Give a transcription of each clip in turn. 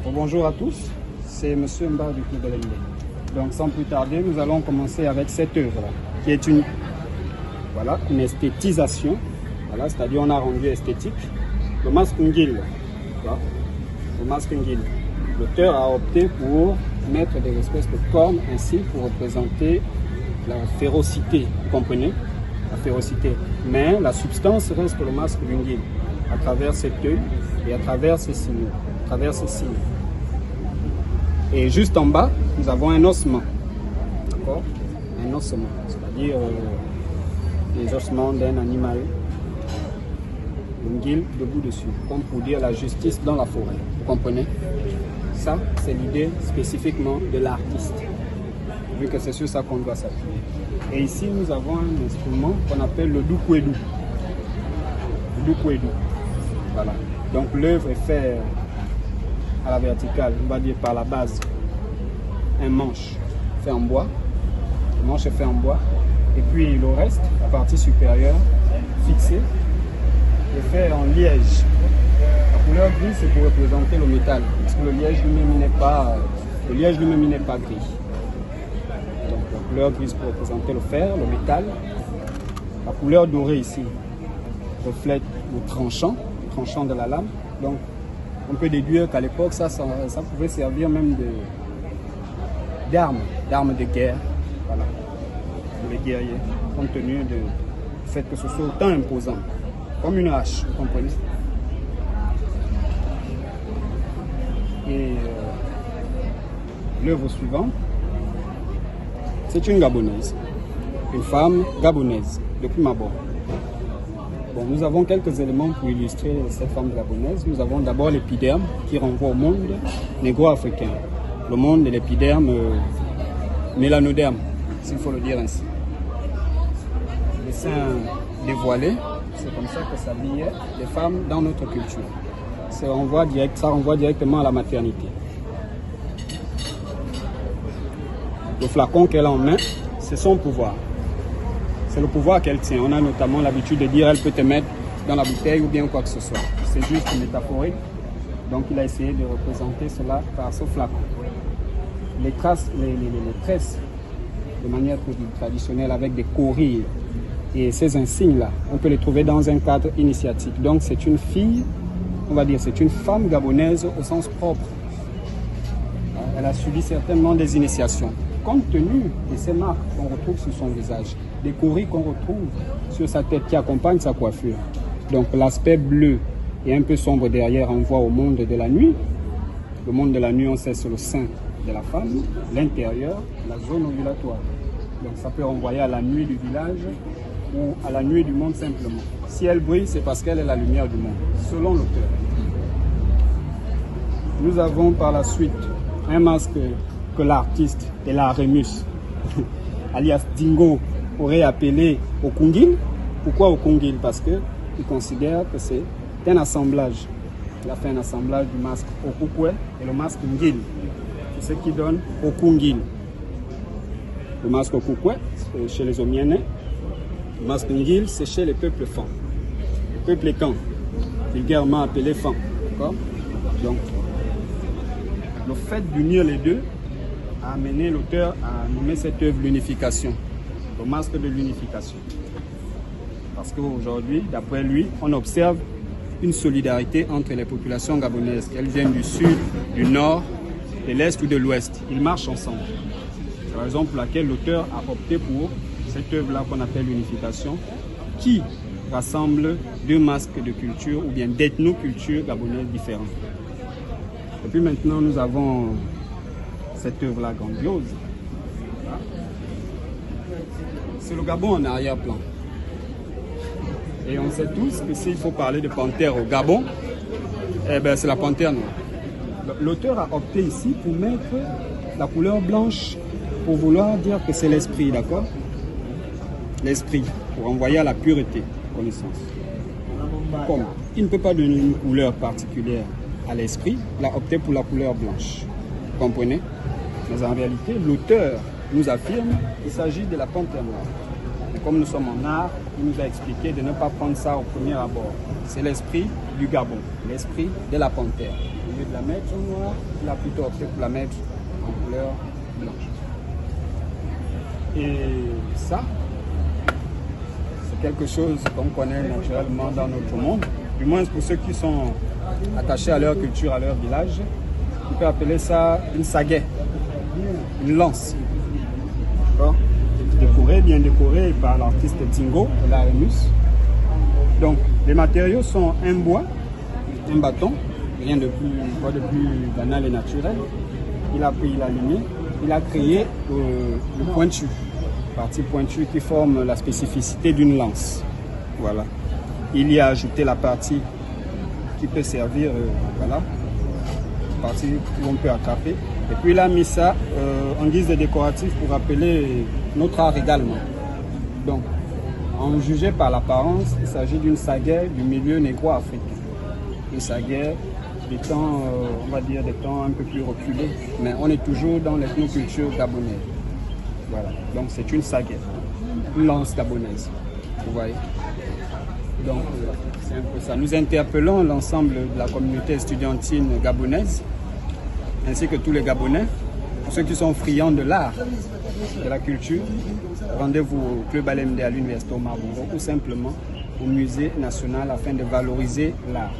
Bonjour à tous, c'est M. Mbar du Club LMD. Donc sans plus tarder, nous allons commencer avec cette œuvre qui est une esthétisation, c'est-à-dire on a rendu esthétique le masque Ngil. Le masque Ngil. L'auteur a opté pour mettre des espèces de cornes ainsi pour représenter la férocité, vous comprenez? La férocité. Mais la substance reste le masque Ngil à travers cet œil et à travers ces signes. Et juste en bas, nous avons un ossement. D'accord? Un ossement, c'est-à-dire les ossements d'un animal. Une guille debout dessus, comme pour dire la justice dans la forêt. Vous comprenez? Ça, c'est l'idée spécifiquement de l'artiste, vu que c'est sur ça qu'on doit s'appuyer. Et ici, nous avons un instrument qu'on appelle le doukouédou. Le doukouédou. Voilà. Donc l'œuvre est faite à la verticale, on va dire par la base, un manche fait en bois, le manche est fait en bois, et puis le reste, la partie supérieure, fixée, est fait en liège. La couleur grise, c'est pour représenter le métal, parce que le liège lui-même n'est pas gris. Donc la couleur grise pour représenter le fer, le métal. La couleur dorée ici reflète le tranchant de la lame. Donc on peut déduire qu'à l'époque, ça pouvait servir même d'armes de guerre, voilà, pour les guerriers, compte tenu du fait que ce soit autant imposant, comme une hache, vous comprenez. Et l'œuvre suivante, c'est une Gabonaise, une femme gabonaise, depuis Mabon. Bon, nous avons quelques éléments pour illustrer cette femme gabonaise. Nous avons d'abord l'épiderme qui renvoie au monde négro-africain. Le monde de l'épiderme mélanoderme, s'il faut le dire ainsi. Les seins dévoilés, c'est comme ça que s'habillaient les femmes dans notre culture. Ça renvoie directement à la maternité. Le flacon qu'elle a en main, c'est son pouvoir. C'est le pouvoir qu'elle tient. On a notamment l'habitude de dire elle peut te mettre dans la bouteille ou bien quoi que ce soit. C'est juste métaphorique. Donc il a essayé de représenter cela par ce flacon. Les tresses de manière traditionnelle avec des corilles et ces insignes-là, on peut les trouver dans un cadre initiatique. Donc c'est une fille, on va dire, c'est une femme gabonaise au sens propre. Elle a subi certainement des initiations. Compte tenu de ces marques qu'on retrouve sur son visage, des corilles qu'on retrouve sur sa tête qui accompagnent sa coiffure. Donc l'aspect bleu et un peu sombre derrière renvoie au monde de la nuit. Le monde de la nuit, on sait, c'est le sein de la femme, l'intérieur, la zone ovulatoire. Donc ça peut renvoyer à la nuit du village ou à la nuit du monde simplement. Si elle brille, c'est parce qu'elle est la lumière du monde, selon l'auteur. Nous avons par la suite un masque que l'artiste et la Remus, alias Dingo, aurait appelé Okungil. Pourquoi Okungil? Parce qu'il considère que c'est un assemblage. Il a fait un assemblage du masque Okukwe et le masque Ngil. C'est ce qui donne Okungil. Le masque Okukwe, c'est chez les Omienais. Le masque Ngil, c'est chez les peuples Fan. Les peuples Kan, vulgairement appelés Fan. Donc, le fait d'unir les deux a amené l'auteur à nommer cette œuvre l'unification, le masque de l'unification. Parce qu'aujourd'hui, d'après lui, on observe une solidarité entre les populations gabonaises, qu'elles viennent du sud, du nord, de l'est ou de l'ouest. Ils marchent ensemble. C'est la raison pour laquelle l'auteur a opté pour cette œuvre-là qu'on appelle l'unification, qui rassemble deux masques de culture ou bien d'ethnocultures gabonaises différentes. Et puis maintenant, nous avons cette œuvre-là grandiose. C'est le Gabon en arrière-plan. Et on sait tous que s'il faut parler de panthère au Gabon, eh ben c'est la panthère noire. L'auteur a opté ici pour mettre la couleur blanche pour vouloir dire que c'est l'esprit, d'accord? L'esprit, pour envoyer à la pureté, connaissance. Comme il ne peut pas donner une couleur particulière à l'esprit, il a opté pour la couleur blanche. vous comprenez? Mais en réalité, l'auteur nous affirme qu'il s'agit de la panthère noire. Et comme nous sommes en art, il nous a expliqué de ne pas prendre ça au premier abord. C'est l'esprit du Gabon, l'esprit de la panthère. Au lieu de la mettre en noir, il a plutôt opté pour la mettre en couleur blanche. Et ça, c'est quelque chose qu'on connaît naturellement dans notre monde, du moins pour ceux qui sont attachés à leur culture, à leur village. On peut appeler ça une sagaie, une lance. Décorée, bien décorée par l'artiste Dingo de la Remus. Donc, les matériaux sont un bois, un bâton, rien de plus banal et naturel. Il a pris, il a limé, il a créé le pointu, partie pointue qui forme la spécificité d'une lance. Voilà. Il y a ajouté la partie qui peut servir, voilà, partie où on peut attraper. Et puis il a mis ça en guise de décoratif pour rappeler notre art également. Donc, en jugé par l'apparence, il s'agit d'une sagaie du milieu négro-africain. Une sagaie des temps, on va dire, des temps un peu plus reculés, mais on est toujours dans l'ethnoculture gabonaise. Voilà, donc c'est une sagaie, une lance gabonaise, vous voyez. Donc, c'est un peu ça. Nous interpellons l'ensemble de la communauté estudiantine gabonaise, ainsi que tous les Gabonais, pour ceux qui sont friands de l'art, de la culture. Rendez-vous au Club LMD à l'Université Omar Bongo ou simplement au Musée national afin de valoriser l'art.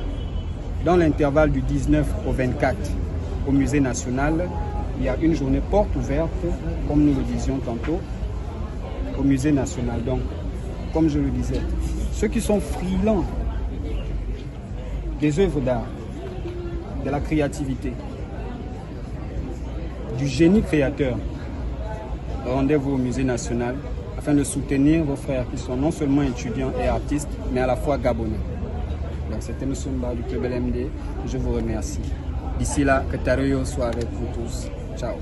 Dans l'intervalle du 19 au 24 au Musée national, il y a une journée porte ouverte, comme nous le disions tantôt, au Musée national. Donc, comme je le disais, ceux qui sont friands des œuvres d'art, de la créativité, du génie créateur, rendez-vous au Musée national afin de soutenir vos frères qui sont non seulement étudiants et artistes, mais à la fois gabonais. Donc c'était M. Mba du Club LMD. Je vous remercie. D'ici là, que Tareyo soit avec vous tous. Ciao.